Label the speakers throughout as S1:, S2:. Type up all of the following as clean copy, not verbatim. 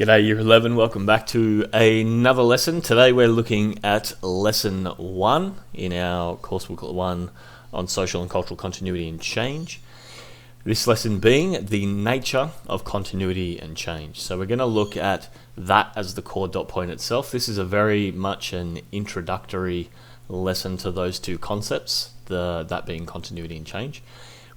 S1: G'day Year 11, welcome back to another lesson. Today we're looking at Lesson 1 in our course booklet 1 on social and cultural continuity and change. This lesson being the nature of continuity and change. So we're going to look at that as the core dot point itself. This is a very much an introductory lesson to those two concepts, that being continuity and change.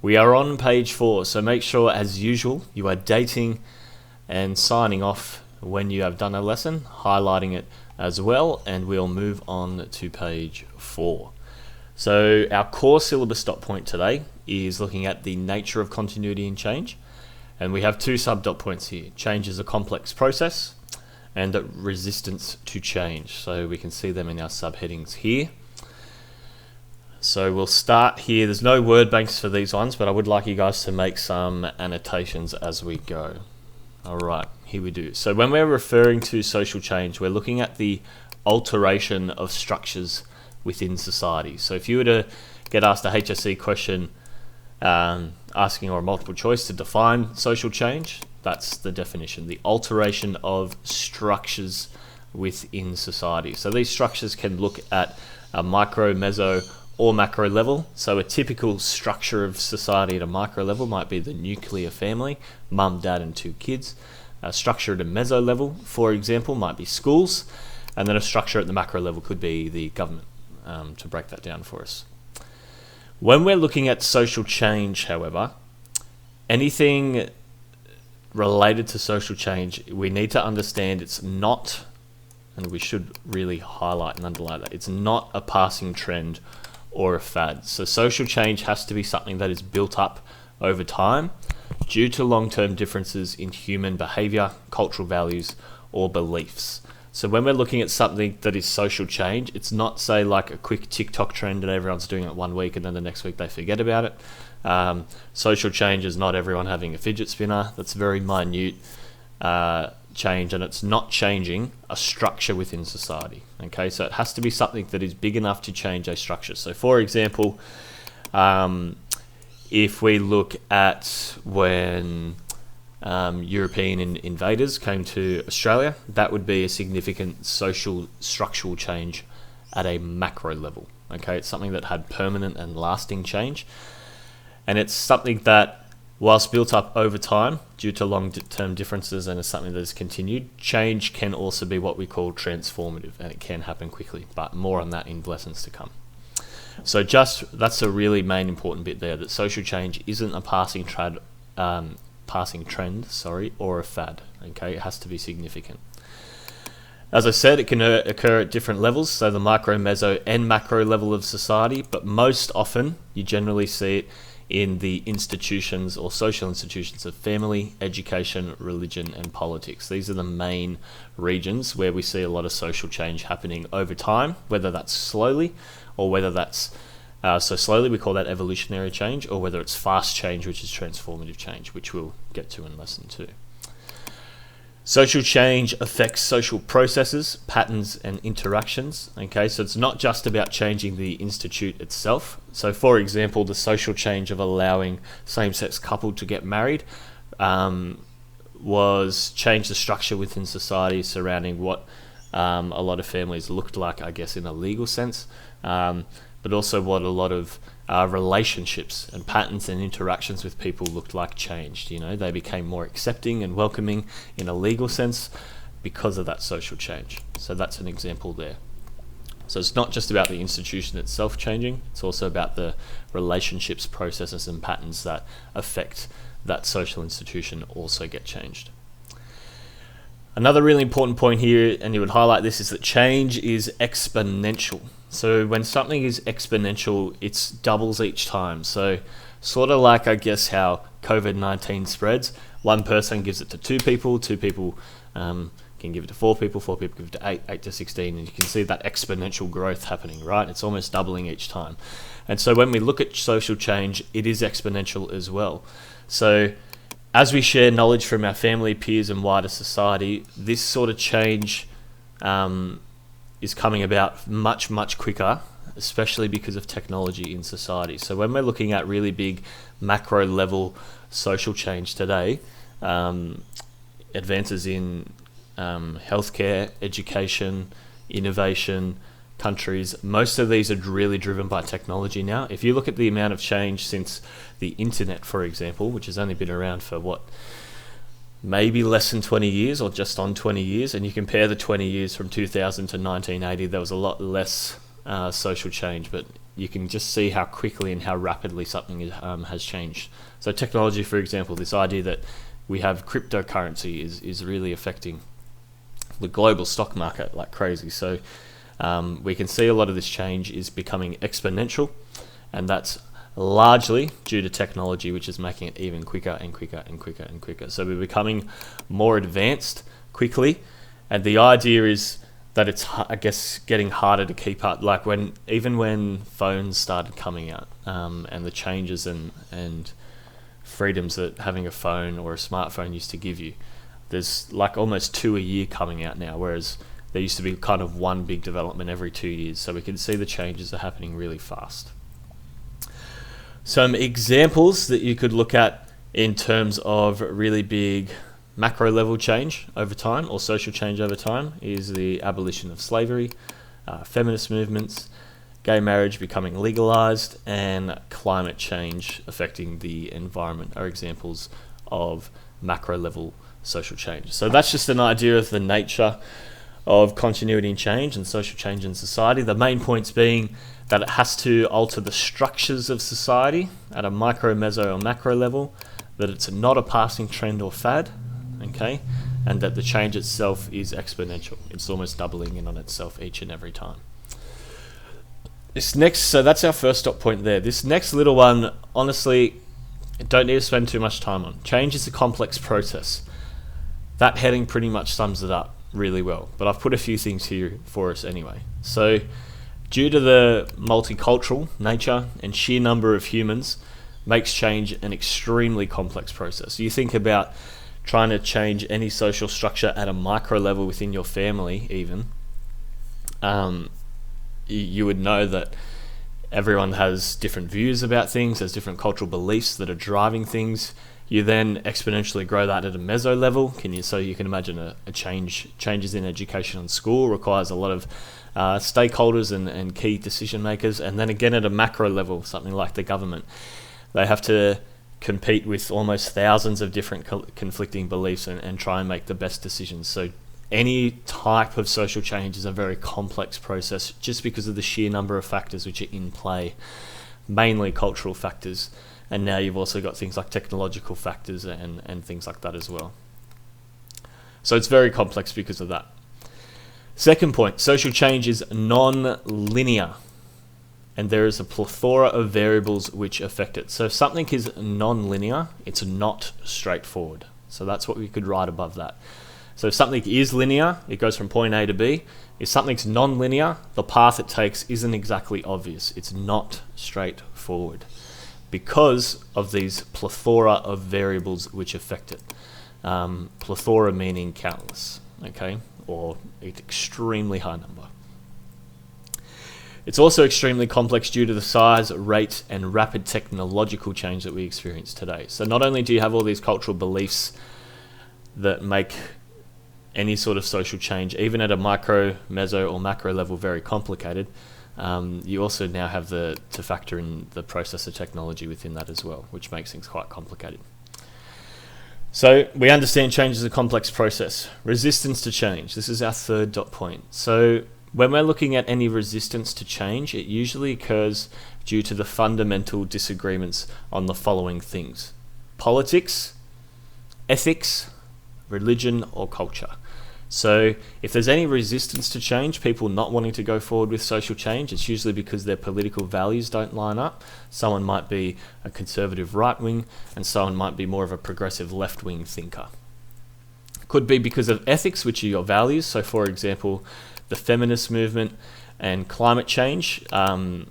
S1: We are on page 4, so make sure as usual you are dating and signing off when you have done a lesson, highlighting it as well, and we'll move on to page 4. So our core syllabus dot point today is looking at the nature of continuity and change, and we have two sub dot points here. Change is a complex process and resistance to change. So we can see them in our subheadings here. So we'll start here. There's no word banks for these ones, but I would like you guys to make some annotations as we go. All right, here we do. So when we're referring to social change, we're looking at the alteration of structures within society. So if you were to get asked a HSC question asking or a multiple choice to define social change, that's the definition, the alteration of structures within society. So these structures can look at a micro, meso, or macro level. So a typical structure of society at a micro level might be the nuclear family, mum, dad, and 2 kids. A structure at a meso level, for example, might be schools, and then a structure at the macro level could be the government, to break that down for us. When we're looking at social change, however, anything related to social change, we need to understand it's not, and we should really highlight and underline that, it's not a passing trend or a fad. So social change has to be something that is built up over time due to long-term differences in human behavior, cultural values, or beliefs. So when we're looking at something that is social change, it's not, say, like a quick TikTok trend and everyone's doing it one week and then the next week they forget about it. Social change is not everyone having a fidget spinner. That's very minute change, and it's not changing a structure within society. Okay, so it has to be something that is big enough to change a structure. So for example, if we look at when European invaders came to Australia, that would be a significant social structural change at a macro level. Okay, it's something that had permanent and lasting change, and it's something that, whilst built up over time due to long-term differences and is something that is continued, change can also be what we call transformative, and it can happen quickly, but more on that in lessons to come. So that's a really main important bit there, that social change isn't a passing trend, or a fad. Okay, it has to be significant. As I said, it can occur at different levels, so the micro, meso, and macro level of society, but most often you generally see it in the institutions or social institutions of family, education, religion, and politics. These are the main regions where we see a lot of social change happening over time, whether that's slowly or whether that's so slowly we call that evolutionary change, or whether it's fast change, which is transformative change, which we'll get to in lesson 2. Social change affects social processes, patterns, and interactions. Okay, so it's not just about changing the institute itself. So for example, the social change of allowing same-sex couple to get married was change the structure within society surrounding what a lot of families looked like, I guess, in a legal sense, but also what a lot of relationships and patterns and interactions with people looked like changed. You know, they became more accepting and welcoming in a legal sense because of that social change. So that's an example there. So it's not just about the institution itself changing, it's also about the relationships, processes, and patterns that affect that social institution also get changed. Another really important point here, and you would highlight this, is that change is exponential. So when something is exponential, it doubles each time. So sort of like, I guess, how COVID-19 spreads. One person gives it to 2 people, 2 people can give it to 4 people, 4 people give it to 8, 8 to 16, and you can see that exponential growth happening, right? It's almost doubling each time. And so when we look at social change, it is exponential as well. So as we share knowledge from our family, peers, and wider society, this sort of change is coming about much, much quicker, especially because of technology in society. So when we're looking at really big macro level social change today, advances in healthcare, education, innovation, countries. Most of these are really driven by technology now. If you look at the amount of change since the internet, for example, which has only been around for maybe less than 20 years or just on 20 years, and you compare the 20 years from 2000 to 1980, there was a lot less social change, but you can just see how quickly and how rapidly something has changed. So technology, for example, this idea that we have cryptocurrency is really affecting the global stock market like crazy. So we can see a lot of this change is becoming exponential, and that's largely due to technology, which is making it even quicker and quicker and quicker and quicker. So we're becoming more advanced quickly, and the idea is that it's, I guess, getting harder to keep up. Like even when phones started coming out, and the changes and freedoms that having a phone or a smartphone used to give you, there's like almost 2 a year coming out now, whereas there used to be kind of one big development every 2 years. So we can see the changes are happening really fast. Some examples that you could look at in terms of really big macro level change over time, or social change over time, is the abolition of slavery, feminist movements, gay marriage becoming legalized, and climate change affecting the environment are examples of macro level social change. So that's just an idea of the nature of continuity and change and social change in society. The main points being that it has to alter the structures of society at a micro, meso, or macro level, that it's not a passing trend or fad, okay, and that the change itself is exponential. It's almost doubling in on itself each and every time. So that's our first stop point there. This next little one, honestly, don't need to spend too much time on. Change is a complex process. That heading pretty much sums it up really well, but I've put a few things here for us anyway. So due to the multicultural nature and sheer number of humans, makes change an extremely complex process. You think about trying to change any social structure at a micro level within your family even, you would know that everyone has different views about things, has different cultural beliefs that are driving things. You then exponentially grow that at a meso level. So you can imagine a changes in education and school requires a lot of stakeholders and key decision makers. And then again at a macro level, something like the government, they have to compete with almost thousands of different conflicting beliefs and try and make the best decisions. So any type of social change is a very complex process just because of the sheer number of factors which are in play, mainly cultural factors. And now you've also got things like technological factors and things like that as well. So it's very complex because of that. Second point, social change is non-linear, and there is a plethora of variables which affect it. So if something is non-linear, it's not straightforward. So that's what we could write above that. So if something is linear, it goes from point A to B. If something's non-linear, the path it takes isn't exactly obvious. It's not straightforward because of these plethora of variables which affect it. Plethora meaning countless, okay, or an extremely high number. It's also extremely complex due to the size, rate, and rapid technological change that we experience today. So not only do you have all these cultural beliefs that make any sort of social change, even at a micro, meso, or macro level, very complicated, you also now have to factor in the processor technology within that as well, which makes things quite complicated. So we understand change is a complex process. Resistance to change. This is our third dot point. So when we're looking at any resistance to change, it usually occurs due to the fundamental disagreements on the following things: politics, ethics, religion, or culture. So if there's any resistance to change, people not wanting to go forward with social change, it's usually because their political values don't line up. Someone might be a conservative right-wing and someone might be more of a progressive left-wing thinker. Could be because of ethics, which are your values. So for example, the feminist movement and climate change, that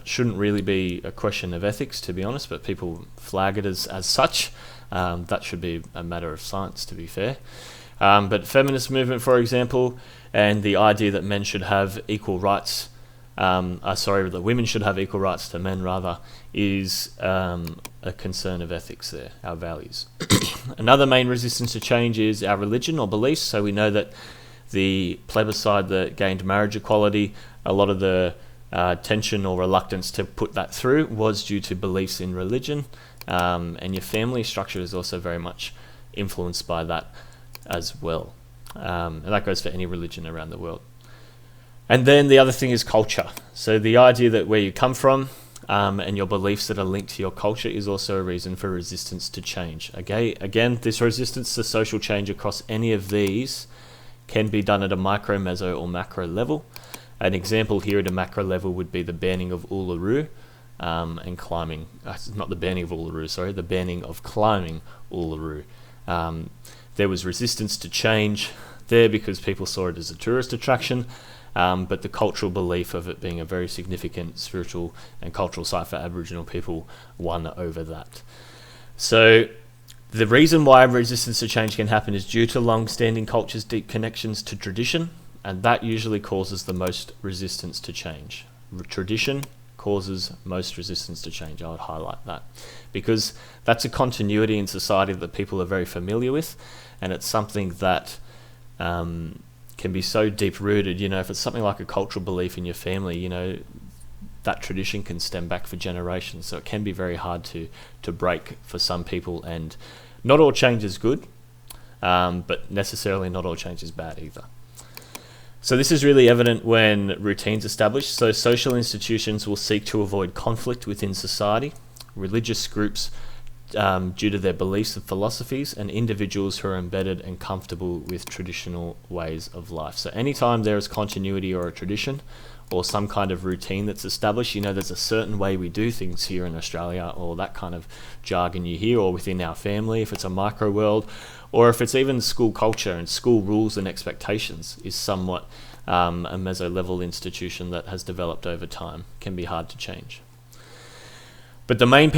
S1: shouldn't really be a question of ethics, to be honest, but people flag it as such. That should be a matter of science, to be fair. But feminist movement, for example, and the idea that men should have equal rights that women should have equal rights to men, rather, is a concern of ethics there, our values. Another main resistance to change is our religion or beliefs. So we know that the plebiscite that gained marriage equality, a lot of the tension or reluctance to put that through was due to beliefs in religion, and your family structure is also very much influenced by that as well. And that goes for any religion around the world. And then the other thing is culture. So the idea that where you come from and your beliefs that are linked to your culture is also a reason for resistance to change. Okay? Again, this resistance to social change across any of these can be done at a micro, meso, or macro level. An example here at a macro level would be the banning of Uluru and climbing. Not the banning of Uluru, sorry, the banning of climbing Uluru. There was resistance to change there because people saw it as a tourist attraction, but the cultural belief of it being a very significant spiritual and cultural site for Aboriginal people won over that. So the reason why resistance to change can happen is due to long-standing culture's deep connections to tradition, and that usually causes the most resistance to change. Tradition causes most resistance to change. I would highlight that because that's a continuity in society that people are very familiar with, and it's something that can be so deep-rooted. You know, if it's something like a cultural belief in your family, you know, that tradition can stem back for generations, so it can be very hard to break for some people, and not all change is good, but necessarily not all change is bad either. So this is really evident when routines established. So social institutions will seek to avoid conflict within society, religious groups due to their beliefs and philosophies, and individuals who are embedded and comfortable with traditional ways of life. So anytime there is continuity or a tradition or some kind of routine that's established, you know, there's a certain way we do things here in Australia, or that kind of jargon you hear, or within our family, if it's a micro world, or if it's even school culture and school rules and expectations is somewhat a meso-level institution that has developed over time, can be hard to change. But the main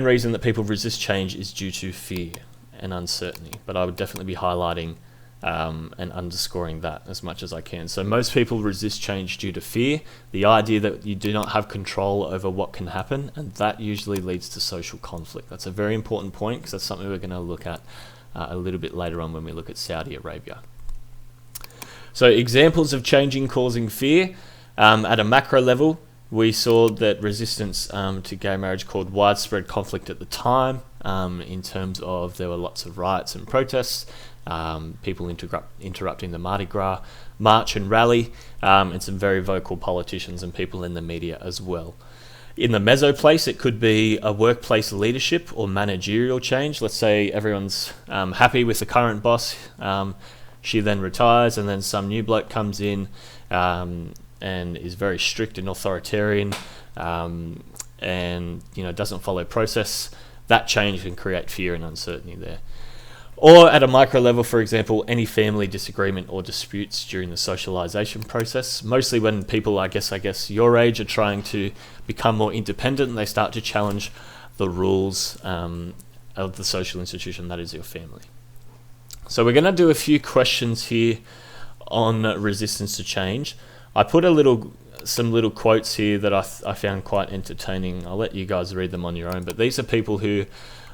S1: reason that people resist change is due to fear and uncertainty. But I would definitely be highlighting and underscoring that as much as I can. So most people resist change due to fear, the idea that you do not have control over what can happen, and that usually leads to social conflict. That's a very important point because that's something we're going to look at a little bit later on when we look at Saudi Arabia. So examples of changing causing fear. At a macro level, we saw that resistance to gay marriage caused widespread conflict at the time, in terms of there were lots of riots and protests, people interrupting the Mardi Gras march and rally, and some very vocal politicians and people in the media as well. In the meso place, it could be a workplace leadership or managerial change. Let's say everyone's happy with the current boss. She then retires, and then some new bloke comes in and is very strict and authoritarian, and doesn't follow process. That change can create fear and uncertainty there. Or at a micro level, for example, any family disagreement or disputes during the socialization process, mostly when people, I guess your age, are trying to become more independent and they start to challenge the rules of the social institution that is your family. So we're going to do a few questions here on resistance to change. I put some little quotes here that I found quite entertaining. I'll let you guys read them on your own, but these are people who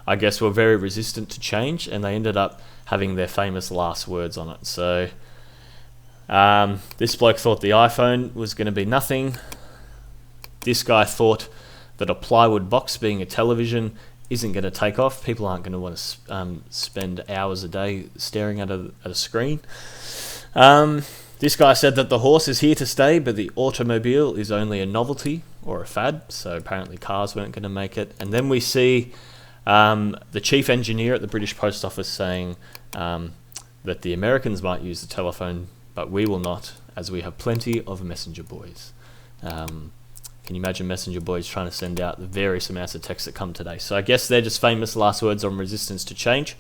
S1: I guess were very resistant to change, and they ended up having their famous last words on it. So this bloke thought the iPhone was going to be nothing. This guy thought that a plywood box being a television isn't going to take off. People aren't going to want to spend hours a day staring at a screen. This guy said that the horse is here to stay, but the automobile is only a novelty or a fad. So apparently cars weren't going to make it. And then we see the chief engineer at the British Post Office saying that the Americans might use the telephone, but we will not, as we have plenty of messenger boys. Can you imagine messenger boys trying to send out the various amounts of texts that come today? So I guess they're just famous last words on resistance to change.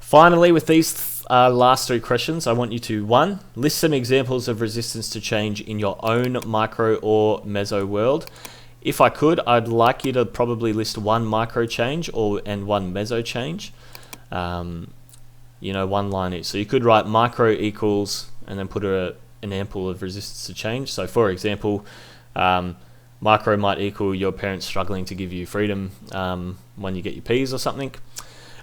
S1: Finally, with these last three questions, I want you to, 1, list some examples of resistance to change in your own micro or meso world. If I could, I'd like you to probably list one micro change and one meso change. One line each. So you could write micro equals and then put a an ample of resistance to change. So for example, micro might equal your parents struggling to give you freedom when you get your P's or something.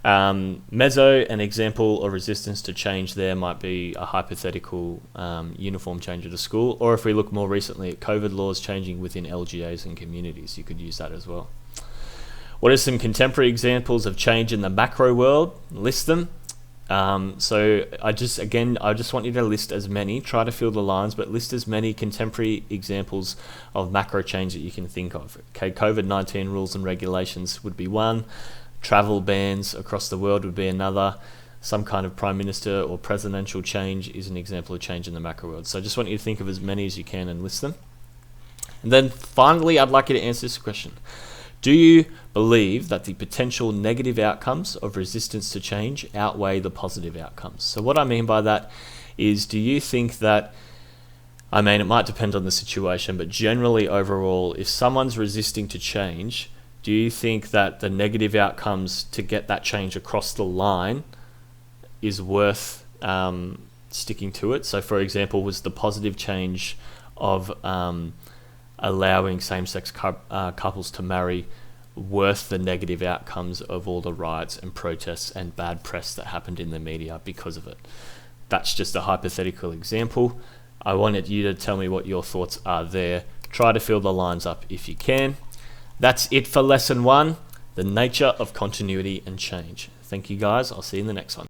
S1: Meso, an example of resistance to change there might be a hypothetical uniform change at a school, or if we look more recently at COVID laws changing within LGAs and communities, you could use that as well. What are some contemporary examples of change in the macro world? List them. So I just want you to list as many, try to fill the lines, but list as many contemporary examples of macro change that you can think of. Okay, COVID-19 rules and regulations would be one. Travel bans across the world would be another. Some kind of prime minister or presidential change is an example of change in the macro world. So I just want you to think of as many as you can and list them. And then finally, I'd like you to answer this question. Do you believe that the potential negative outcomes of resistance to change outweigh the positive outcomes? So what I mean by that is, do you think that, I mean, it might depend on the situation, but generally overall, if someone's resisting to change, do you think that the negative outcomes to get that change across the line is worth sticking to it? So for example, was the positive change of allowing same-sex couples to marry worth the negative outcomes of all the riots and protests and bad press that happened in the media because of it? That's just a hypothetical example. I wanted you to tell me what your thoughts are there. Try to fill the lines up if you can. That's it for lesson 1, the nature of continuity and change. Thank you guys. I'll see you in the next one.